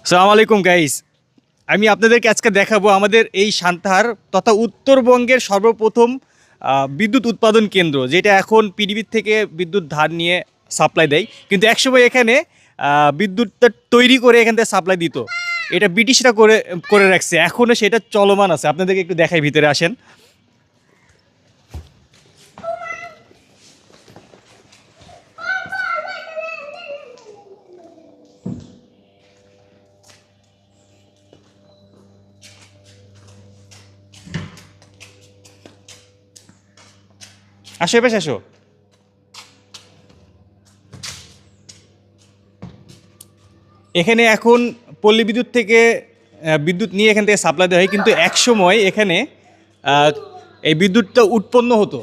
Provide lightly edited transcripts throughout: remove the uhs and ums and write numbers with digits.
আসসালামু আলাইকুম গাইস। আমি আপনাদেরকে আজকে দেখাবো আমাদের এই সান্তাহার তথা উত্তরবঙ্গের সর্বপ্রথম বিদ্যুৎ উৎপাদন কেন্দ্র, যেটা এখন পিডিবির থেকে বিদ্যুৎ ধার নিয়ে সাপ্লাই দেয়, কিন্তু একসময় এখানে বিদ্যুৎটা তৈরি করে এখান থেকে সাপ্লাই দিত। এটা ব্রিটিশরা করে করে রাখছে, এখনও সেটা চলমান আছে। আপনাদেরকে একটু দেখাই, ভিতরে আসেন। আসো, এবার আসো। এখানে এখন পল্লী বিদ্যুৎ থেকে বিদ্যুৎ নিয়ে এখান থেকে সাপ্লাই দেওয়া হয়, কিন্তু একসময় এখানে আহ, এই বিদ্যুৎটা উৎপন্ন হতো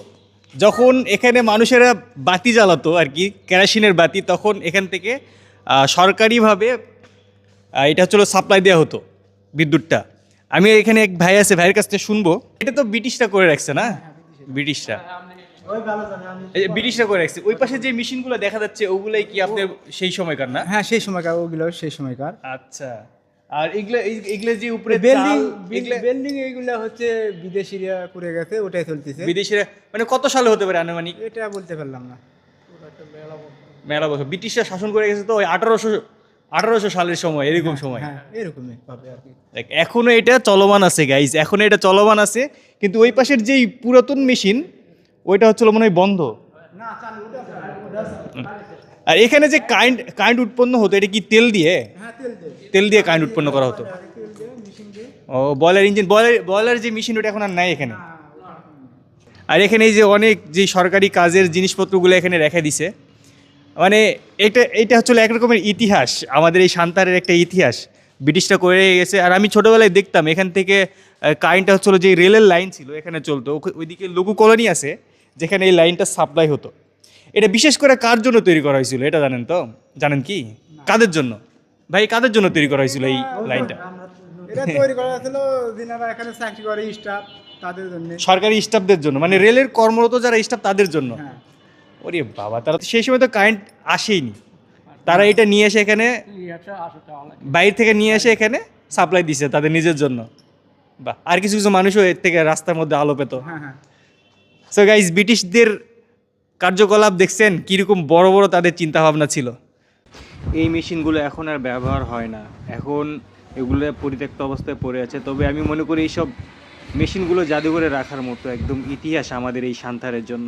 যখন এখানে মানুষেরা বাতি জ্বালাতো আর কি, কেরোসিনের বাতি, তখন এখান থেকে সরকারিভাবে এটা হচ্ছিল সাপ্লাই দেওয়া হতো বিদ্যুৎটা। আমি এখানে এক ভাই আছে, ভাইয়ের কাছ থেকে শুনবো। এটা তো ব্রিটিশরা করে রাখছে না? ব্রিটিশরা ব্রিটিশরা করে রাখছে। ওই পাশে যে মেশিনগুলো দেখা যাচ্ছে ওগুলাই কি আপনার সেই সময়কার না? হ্যাঁ, সেই সময়কার, ওগুলো সেই সময়কার। আচ্ছা। আর এগুলা এগুলা যে উপরে বিল্ডিং এগুলা বিল্ডিং এইগুলো হচ্ছে বিদেশিরা করে গেছে, ওটাই চলতেছে। বিদেশিরা, মানে কত সালে হতে পারে আনুমানিক? এটা বলতে পারলাম না। মেলা বছর ব্রিটিশরা শাসন করে গেছে, তো ওই 1800 সালের সময়, এরকম সময়। হ্যাঁ, এরকমই পাবে আর কি। দেখ, এখনো এটা চলমান আছে গাইজ, এখনো এটা চলমান আছে, কিন্তু ওই পাশের যেই পুরাতন মেশিন ওইটা হচ্ছিল মনে হয় বন্ধ। না, চালু ওটা। আর এখানে যে কারেন্ট উৎপন্ন হতো, এটা কি তেল দিয়ে? হ্যাঁ, তেল দিয়ে। তেল দিয়ে কারেন্ট উৎপন্ন করা হতো। তেল দিয়ে মেশিন দিয়ে। ও, বয়লার ইঞ্জিন, বয়লার যে মেশিন ওটা এখন আর নাই এখানে। আর এখানে এই যে অনেক যে সরকারি কাজের জিনিসপত্রগুলো এখানে রেখে দিছে, মানে এটা হচ্ছিল এক রকমের ইতিহাস, আমাদের এই সান্তাহারের একটা ইতিহাস ব্রিটিশরা করে গেছে। আর আমি ছোটোবেলায় দেখতাম এখান থেকে কারেন্টটা হচ্ছিলো, যে রেলের লাইন ছিল এখানে চলতো, ওইদিকে লঘু কলোনি আছে যেখানে এই লাইনটা সাপ্লাই হতো। এটা বিশেষ করে কার জন্য তৈরি করা হয়েছিল এটা জানেন তো? জানেন কি কাদের জন্য? ভাই, কাদের জন্য তৈরি করা হয়েছিল এই লাইনটা? এটা তৈরি করা ছিল যিনারা এখানে চাকরি করে, স্টাফ, তাদের জন্য। সরকারি স্টাফদের জন্য, মানে রেলের কর্মরত যারা স্টাফ তাদের জন্য। হ্যাঁ। ওরে বাবা, তারা তো সেই সময় তো কারেন্ট আসেইনি, তারা এটা নিয়ে এসে এখানে বাইরে থেকে নিয়ে এসে এখানে সাপ্লাই দিছে তাদের নিজের জন্য। বা আর কিছু কিছু মানুষও এর থেকে রাস্তার মধ্যে আলো পেত। হ্যাঁ, হ্যাঁ। সো গাইজ, ব্রিটিশদের কার্যকলাপ দেখছেন কীরকম বড় বড় তাদের চিন্তাভাবনা ছিল। এই মেশিনগুলো এখন আর ব্যবহার হয় না, এখন এগুলো পরিত্যক্ত অবস্থায় পড়ে আছে। তবে আমি মনে করি এইসব মেশিনগুলো জাদুঘরে রাখার মতো একদম ইতিহাস আমাদের এই সান্তাহারের জন্য।